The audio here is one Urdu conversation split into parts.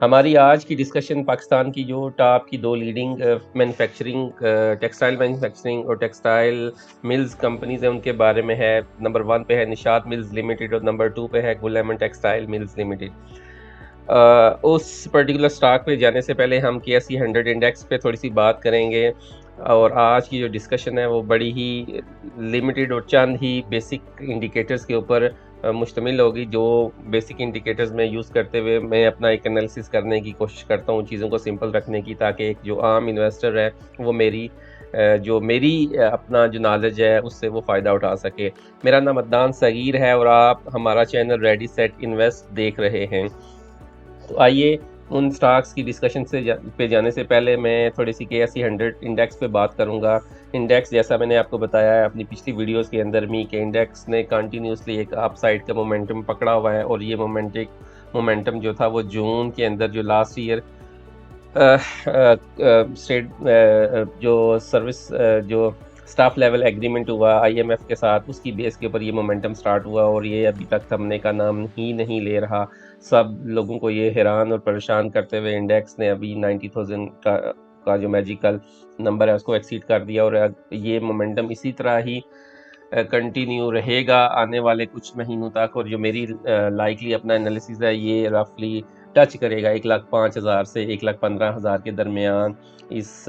ہماری آج کی ڈسکشن پاکستان کی جو ٹاپ کی دو لیڈنگ مینوفیکچرنگ ٹیکسٹائل مینوفیکچرنگ اور ٹیکسٹائل ملز کمپنیز ہیں ان کے بارے میں ہے۔ نمبر 1 پہ ہے نشاط ملز لمیٹڈ اور نمبر 2 پہ ہے گل ایمن ٹیکسٹائل ملز لمیٹڈ۔ اس پرٹیکولر سٹاک پہ جانے سے پہلے ہم KSE 100 انڈیکس پہ تھوڑی سی بات کریں گے، اور آج کی جو ڈسکشن ہے وہ بڑی ہی لمیٹڈ اور چند ہی بیسک انڈیکیٹرز کے اوپر مشتمل ہوگی، جو بیسک انڈیکیٹرز میں یوز کرتے ہوئے میں اپنا ایک انالیسس کرنے کی کوشش کرتا ہوں، چیزوں کو سمپل رکھنے کی، تاکہ ایک جو عام انویسٹر ہے وہ میری اپنا جو نالج ہے اس سے وہ فائدہ اٹھا سکے۔ میرا نام عدنان صغیر ہے اور آپ ہمارا چینل ریڈی سیٹ انویسٹ دیکھ رہے ہیں۔ تو آئیے ان سٹاکس کی ڈسکشن پہ جانے سے پہلے میں تھوڑی سی KSE 100 انڈیکس پہ بات کروں گا۔ انڈیکس جیسا میں نے آپ کو بتایا ہے اپنی پچھلی ویڈیوز کے اندر میں کہ انڈیکس نے کنٹینیوسلی ایک اپ سائڈ کا مومنٹم پکڑا ہوا ہے، اور یہ مومنٹم جو تھا وہ جون کے اندر جو لاسٹ ایئر جو سروس جو سٹاف لیول ایگریمنٹ ہوا IMF کے ساتھ، اس کی بیس کے اوپر یہ مومنٹم سٹارٹ ہوا، اور یہ ابھی تک تھمنے کا نام ہی نہیں لے رہا۔ سب لوگوں کو یہ حیران اور پریشان کرتے ہوئے انڈیکس نے ابھی 90,000 کا جو میجیکل نمبر ہے اس کو ایکسیڈ کر دیا، اور یہ مومنٹم اسی طرح ہی کنٹینیو رہے گا آنے والے کچھ مہینوں تک، اور جو میری لائکلی اپنا انالیسز ہے یہ رفلی ٹچ کرے گا 1,05,000 سے 1,15,000 کے درمیان اس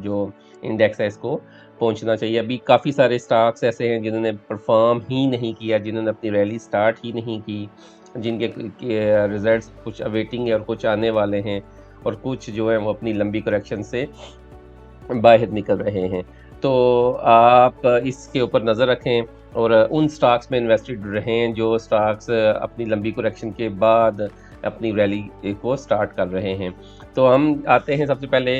جو انڈیکس ہے اس کو پہنچنا چاہیے۔ ابھی کافی سارے سٹاکس ایسے ہیں جنہوں نے پرفارم ہی نہیں کیا، جنہوں نے اپنی ریلی سٹارٹ ہی نہیں کی، جن کے ریزلٹس کچھ اویٹنگ ہے اور کچھ آنے والے ہیں، اور کچھ جو ہیں وہ اپنی لمبی کریکشن سے باہر نکل رہے ہیں۔ تو آپ اس کے اوپر نظر رکھیں اور ان سٹاکس میں انویسٹڈ رہیں جو سٹاکس اپنی لمبی کریکشن کے بعد اپنی ریلی کو سٹارٹ کر رہے ہیں۔ تو ہم آتے ہیں سب سے پہلے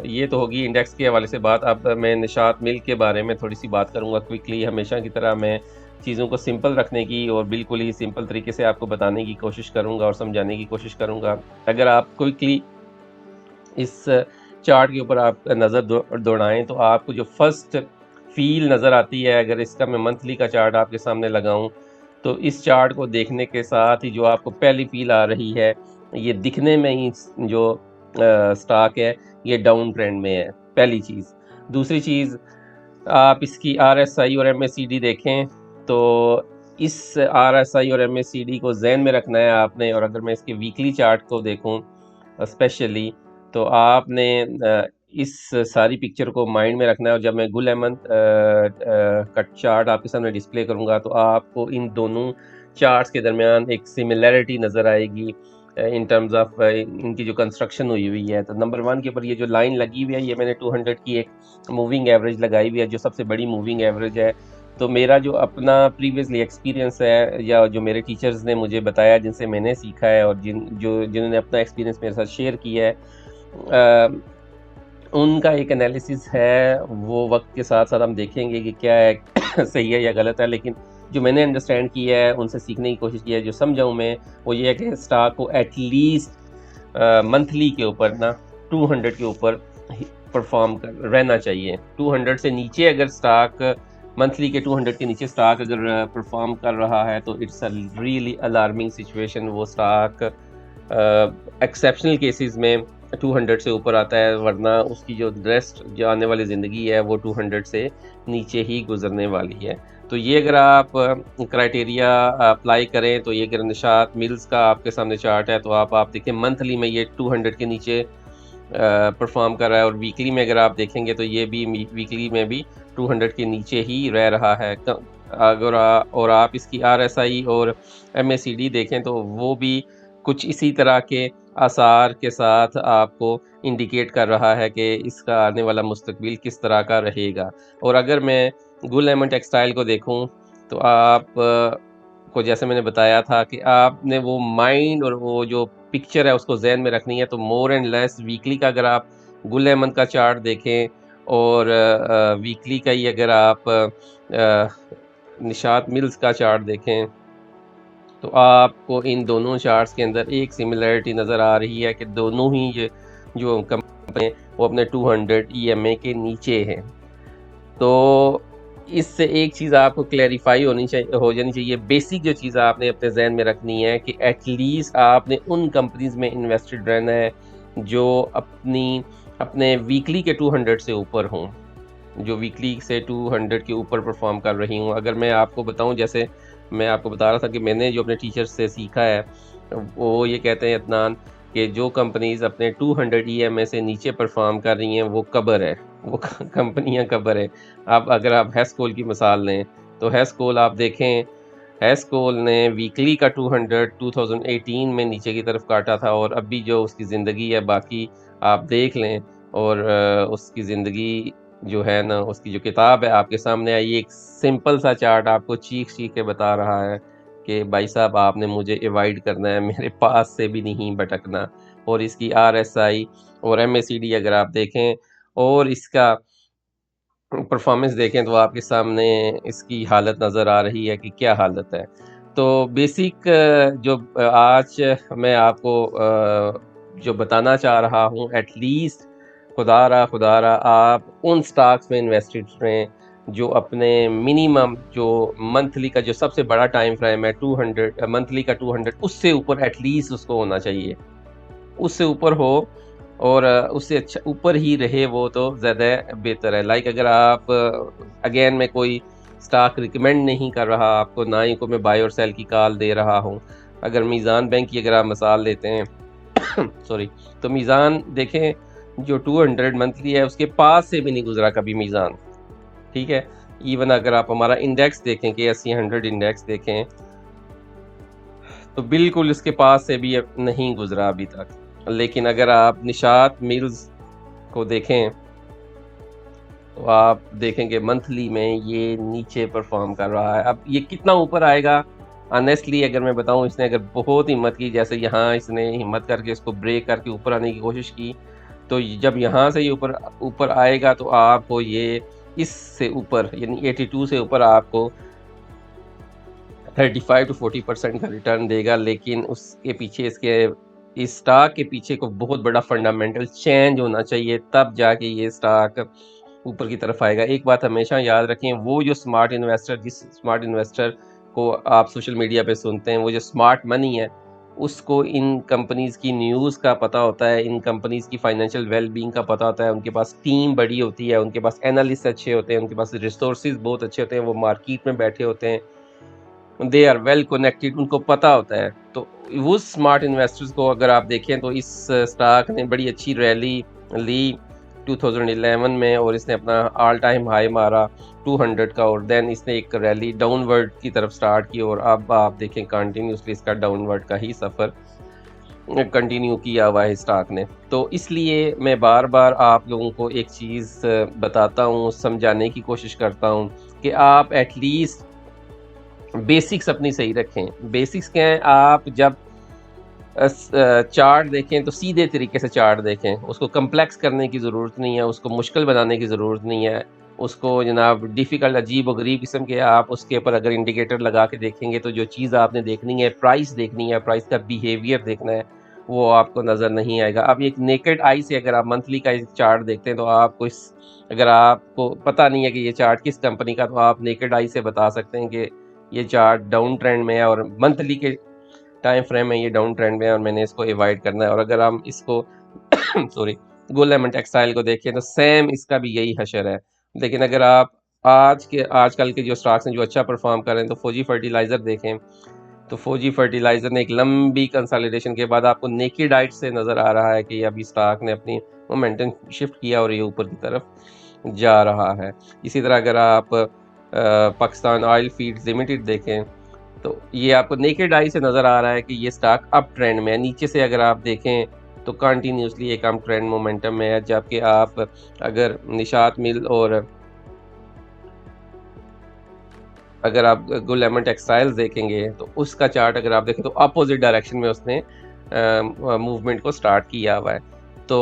یہ تو ہوگی انڈیکس کے حوالے سے بات۔ اب میں نشاط مل کے بارے میں تھوڑی سی بات کروں گا کوئکلی، ہمیشہ کی طرح میں چیزوں کو سمپل رکھنے کی اور بالکل ہی سمپل طریقے سے آپ کو بتانے کی کوشش کروں گا اور سمجھانے کی کوشش کروں گا۔ اگر آپ کوئکلی اس چارٹ کے اوپر آپ نظر دوڑائیں تو آپ کو جو فرسٹ فیل نظر آتی ہے، اگر اس کا میں منتھلی کا چارٹ آپ کے سامنے لگاؤں تو اس چارٹ کو دیکھنے کے ساتھ ہی جو آپ کو پہلی فیل آ رہی ہے، یہ دکھنے میں ہی جو سٹاک ہے یہ ڈاؤن ٹرینڈ میں ہے، پہلی چیز۔ دوسری چیز، آپ اس کی RSI اور MACD دیکھیں تو اس RSI اور MACD کو ذہن میں رکھنا ہے آپ نے، اور اگر میں اس کے ویکلی چارٹ کو دیکھوں اسپیشلی تو آپ نے اس ساری پکچر کو مائنڈ میں رکھنا ہے، اور جب میں گل ایمن کا چارٹ آپ کے سامنے ڈسپلے کروں گا تو آپ کو ان دونوں چارٹس کے درمیان ایک سملیرٹی نظر آئے گی ان ٹرمز آف ان کی جو کنسٹرکشن ہوئی ہے۔ تو نمبر 1 کے اوپر یہ جو لائن لگی ہوئی ہے، یہ میں نے 200 کی ایک موونگ ایوریج لگائی ہوئی ہے جو سب سے بڑی موونگ ایوریج ہے۔ تو میرا جو اپنا پریویسلی ایکسپیرینس ہے، یا جو میرے ٹیچرز نے مجھے بتایا، جن سے میں نے سیکھا ہے، اور جنہوں نے اپنا ایکسپیرینس میرے ساتھ شیئر کیا ہے، ان کا ایک انالیسس ہے، وہ وقت کے ساتھ ساتھ ہم دیکھیں گے کہ کیا ہے صحیح ہے یا غلط ہے، لیکن جو میں نے انڈرسٹینڈ کیا ہے، ان سے سیکھنے کی کوشش کی ہے، جو سمجھاؤں میں وہ یہ ہے کہ سٹاک کو ایٹ لیسٹ منتھلی کے اوپر نا 200 کے اوپر پرفارم رہنا چاہیے۔ 200 سے نیچے اگر سٹاک منتھلی کے 200 کے نیچے سٹاک اگر پرفارم کر رہا ہے تو it's a really alarming situation. وہ سٹاک ایکسیپشنل کیسز میں 200 سے اوپر آتا ہے، ورنہ اس کی جو ریسٹ جو آنے والی زندگی ہے وہ 200 سے نیچے ہی گزرنے والی ہے۔ تو یہ اگر آپ کرائٹیریا اپلائی کریں تو یہ اگر نشاط ملز کا آپ کے سامنے چارٹ ہے تو آپ دیکھیں منتھلی میں یہ 200 کے نیچے پرفارم کر رہا ہے، اور ویکلی میں اگر آپ دیکھیں گے تو یہ بھی ویکلی میں بھی 200 کے نیچے ہی رہ رہا ہے۔ اگر اور آپ اس کی RSI اور MACD دیکھیں تو وہ بھی کچھ اسی طرح کے آثار کے ساتھ آپ کو انڈیکیٹ کر رہا ہے کہ اس کا آنے والا مستقبل کس طرح کا رہے گا۔ اور اگر میں گل ایمن ٹیکسٹائل کو دیکھوں تو آپ کو جیسے میں نے بتایا تھا کہ آپ نے وہ مائنڈ اور وہ جو پکچر ہے اس کو ذہن میں رکھنی ہے، تو مور اینڈ لیس ویکلی کا اگر آپ گل ایمن کا چارٹ دیکھیں اور ویکلی کا ہی اگر آپ نشاط ملز کا چارٹ دیکھیں تو آپ کو ان دونوں چارٹس کے اندر ایک سملیرٹی نظر آ رہی ہے کہ دونوں ہی یہ جو کمپنی وہ اپنے 200 EMA کے نیچے ہیں۔ تو اس سے ایک چیز آپ کو کلیریفائی ہو جانی چاہیے، بیسک جو چیز آپ نے اپنے ذہن میں رکھنی ہے کہ ایٹ لیسٹ آپ نے ان کمپنیز میں انویسٹڈ رہنا ہے جو اپنے ویکلی کے 200 سے اوپر ہوں، جو ویکلی سے 200 کے اوپر پرفارم کر رہی ہوں۔ اگر میں آپ کو بتاؤں، جیسے میں آپ کو بتا رہا تھا کہ میں نے جو اپنے ٹیچرز سے سیکھا ہے، وہ یہ کہتے ہیں عدنان کہ جو کمپنیز اپنے 200 EMA سے نیچے پرفارم کر رہی ہیں وہ قبر ہے، وہ کمپنیاں قبر ہے۔ اب اگر آپ ہیس کول کی مثال لیں تو ہیس کول آپ دیکھیں، ہیس کول نے ویکلی کا 200 2018 میں نیچے کی طرف کاٹا تھا، اور ابھی جو اس کی زندگی ہے باقی آپ دیکھ لیں، اور اس کی زندگی جو ہے نا، اس کی جو کتاب ہے آپ کے سامنے آئی، ایک سمپل سا چارٹ آپ کو چیخ کے بتا رہا ہے کہ بھائی صاحب آپ نے مجھے ایوائڈ کرنا ہے، میرے پاس سے بھی نہیں بھٹکنا۔ اور اس کی RSI اور MACD اگر آپ دیکھیں اور اس کا پرفارمنس دیکھیں تو آپ کے سامنے اس کی حالت نظر آ رہی ہے کہ کیا حالت ہے۔ تو بیسک جو آج میں آپ کو جو بتانا چاہ رہا ہوں، ایٹ لیسٹ خدا را آپ ان سٹاکس میں انویسٹڈ رہیں جو اپنے منیمم جو منتھلی کا جو سب سے بڑا ٹائم فریم ہے 200 منتھلی کا 200، اس سے اوپر ایٹ لیسٹ اس کو ہونا چاہیے، اس سے اوپر ہو، اور اس سے اچھا اوپر ہی رہے وہ تو زیادہ بہتر ہے۔ لائک اگر آپ اگین میں کوئی سٹاک ریکمینڈ نہیں کر رہا آپ کو، نہ ہی کو میں بائی اور سیل کی کال دے رہا ہوں، اگر میزان بینک کی اگر آپ مثال لیتے ہیں سوری، تو میزان دیکھیں جو 200 منتھلی ہے اس کے پاس سے بھی نہیں گزرا کبھی میزان، ٹھیک ہے۔ ایون اگر آپ ہمارا انڈیکس دیکھیں کہ SC 100 انڈیکس دیکھیں تو بالکل اس کے پاس سے بھی نہیں گزرا ابھی تک۔ لیکن اگر آپ نشاط ملز کو دیکھیں تو آپ دیکھیں کہ منتھلی میں یہ نیچے پرفارم کر رہا ہے۔ اب یہ کتنا اوپر آئے گا، آنیسٹلی اگر میں بتاؤں، اس نے اگر بہت ہمت کی، جیسے یہاں اس نے ہمت کر کے اس کو بریک کر کے اوپر آنے کی کوشش کی، تو جب یہاں سے یہ اوپر آئے گا تو آپ کو یہ اس سے اوپر یعنی 82 سے اوپر آپ کو 35 to 40% کا ریٹرن دے گا۔ لیکن اس کے پیچھے اس سٹاک کے پیچھے کو بہت بڑا فنڈامنٹل چینج ہونا چاہیے، تب جا کے یہ سٹاک اوپر کی طرف آئے گا۔ ایک بات ہمیشہ یاد رکھیں، وہ جو جس سمارٹ انویسٹر کو آپ سوشل میڈیا پہ سنتے ہیں، وہ جو سمارٹ منی ہے، اس کو ان کمپنیز کی نیوز کا پتہ ہوتا ہے، ان کمپنیز کی فائنینشیل ویل بینگ کا پتہ ہوتا ہے، ان کے پاس ٹیم بڑی ہوتی ہے، ان کے پاس اینالسٹ اچھے ہوتے ہیں، ان کے پاس ریسورسز بہت اچھے ہوتے ہیں، وہ مارکیٹ میں بیٹھے ہوتے ہیں، دے آر ویل کنیکٹڈ، ان کو پتہ ہوتا ہے۔ تو وہ اسمارٹ انویسٹرز کو اگر آپ دیکھیں تو اس سٹاک نے بڑی اچھی ریلی لی 2011 میں، اور اس نے اپنا آل ٹائم ہائی مارا 200 کا، اور دین اس نے ایک ریلی ڈاؤن ورڈ کی طرف سٹارٹ کی، اور اب آپ دیکھیں کنٹینیوسلی اس کا ڈاؤن ورڈ کا ہی سفر کنٹینیو کیا ہوا ہے سٹاک نے۔ تو اس لیے میں بار بار آپ لوگوں کو ایک چیز بتاتا ہوں، سمجھانے کی کوشش کرتا ہوں کہ آپ ایٹ لیسٹ بیسکس اپنی صحیح رکھیں۔ بیسکس کیا ہیں؟ آپ جب چارٹ دیکھیں تو سیدھے طریقے سے چارٹ دیکھیں، اس کو کمپلیکس کرنے کی ضرورت نہیں ہے، اس کو مشکل بنانے کی ضرورت نہیں ہے، اس کو جناب ڈیفیکلٹ عجیب و غریب قسم کے آپ اس کے اوپر اگر انڈیکیٹر لگا کے دیکھیں گے تو جو چیز آپ نے دیکھنی ہے، پرائس دیکھنی ہے، پرائس کا بیہیویئر دیکھنا ہے، وہ آپ کو نظر نہیں آئے گا۔ اب ایک نیکڈ آئی سے اگر آپ منتھلی کا چارٹ دیکھتے ہیں تو آپ کو اگر آپ کو پتہ نہیں ہے کہ یہ چارٹ کس کمپنی کا، تو آپ نیکڈ آئی سے بتا سکتے ہیں کہ یہ چارٹ ڈاؤن ٹرینڈ میں ہے، اور منتھلی کے ٹائم فریم میں یہ ڈاؤن ٹرینڈ میں ہے، اور میں نے اس کو ایوائڈ کرنا ہے۔ اور اگر ہم اس کو سوری گولڈمن ٹیکسٹائل کو دیکھیں تو سیم اس کا بھی یہی حشر ہے۔ لیکن اگر آپ آج کل کے جو سٹاکس ہیں جو اچھا پرفارم کر رہے ہیں، تو فوجی فرٹیلائزر دیکھیں تو فوجی فرٹیلائزر نے ایک لمبی کنسالیڈیشن کے بعد آپ کو نیکڈ آئی سے نظر آ رہا ہے کہ ابھی سٹاک نے اپنی مومنٹم شفٹ کیا اور یہ اوپر کی طرف جا رہا ہے۔ اسی طرح اگر آپ پاکستان آئل فیڈز لمیٹڈ دیکھیں تو یہ آپ کو نیکڈ آئی سے نظر آ رہا ہے کہ یہ سٹاک اپ ٹرینڈ میں ہے۔ نیچے سے اگر آپ دیکھیں تو کنٹینیوسلی ایک اپ ٹرینڈ مومنٹم میں ہے، جبکہ آپ اگر نشاط مل اور اگر آپ گل لیمن ٹیکسٹائلز دیکھیں گے تو اس کا چارٹ اگر آپ دیکھیں تو اپوزٹ ڈائریکشن میں اس نے موومنٹ کو سٹارٹ کیا ہوا ہے۔ تو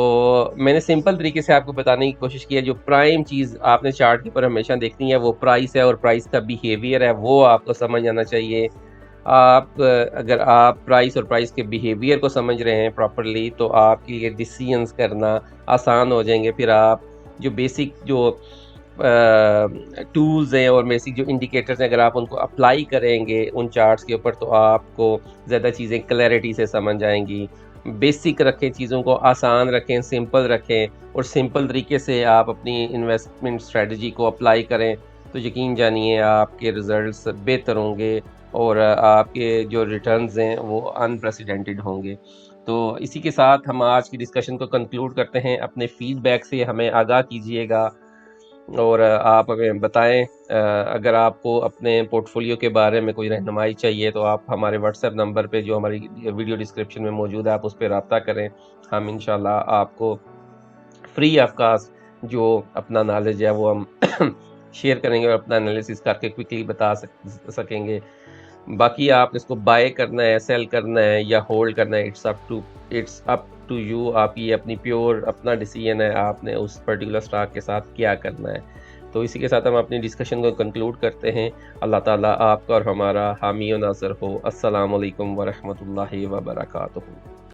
میں نے سمپل طریقے سے آپ کو بتانے کی کوشش کی ہے، جو پرائم چیز آپ نے چارٹ کے اوپر ہمیشہ دیکھنی ہے وہ پرائس ہے، اور پرائس کا بیہیویئر ہے، وہ آپ کو سمجھ آنا چاہیے۔ اگر آپ پرائس اور پرائس کے بیہیویئر کو سمجھ رہے ہیں پراپرلی تو آپ کے لیے ڈیسیژنز کرنا آسان ہو جائیں گے۔ پھر آپ جو بیسک جو ٹولز ہیں اور بیسک جو انڈیکیٹرز ہیں، اگر آپ ان کو اپلائی کریں گے ان چارٹس کے اوپر تو آپ کو زیادہ چیزیں کلیئرٹی سے سمجھ آئیں گی۔ بیسک رکھیں، چیزوں کو آسان رکھیں، سمپل رکھیں، اور سمپل طریقے سے آپ اپنی انویسٹمنٹ اسٹریٹجی کو اپلائی کریں تو یقین جانیے آپ کے ریزلٹس بہتر ہوں گے، اور آپ کے جو ریٹرنز ہیں وہ انپریسیڈنٹڈ ہوں گے۔ تو اسی کے ساتھ ہم آج کی ڈسکشن کو کنکلوڈ کرتے ہیں۔ اپنے فیڈ بیک سے ہمیں آگاہ کیجیے گا، اور آپ ہمیں بتائیں اگر آپ کو اپنے پورٹ فولیو کے بارے میں کوئی رہنمائی چاہیے تو آپ ہمارے واٹس ایپ نمبر پہ جو ہماری ویڈیو ڈسکرپشن میں موجود ہے آپ اس پہ رابطہ کریں۔ ہم انشاءاللہ آپ کو فری آف کاسٹ جو اپنا نالج ہے وہ ہم شیئر کریں گے اور اپنا انالیسس کر کے کوئکلی بتا سکیں گے۔ باقی آپ اس کو بائی کرنا ہے، سیل کرنا ہے یا ہولڈ کرنا ہے، اٹس اپ ٹو یو۔ آپ یہ اپنی پیور اپنا ڈیسیژن ہے، آپ نے اس پرٹیکولر اسٹاک کے ساتھ کیا کرنا ہے۔ تو اسی کے ساتھ ہم اپنی ڈسکشن کو کنکلوڈ کرتے ہیں۔ اللہ تعالیٰ آپ کا اور ہمارا حامی و ناصر ہو۔ السلام علیکم ورحمۃ اللہ وبرکاتہ۔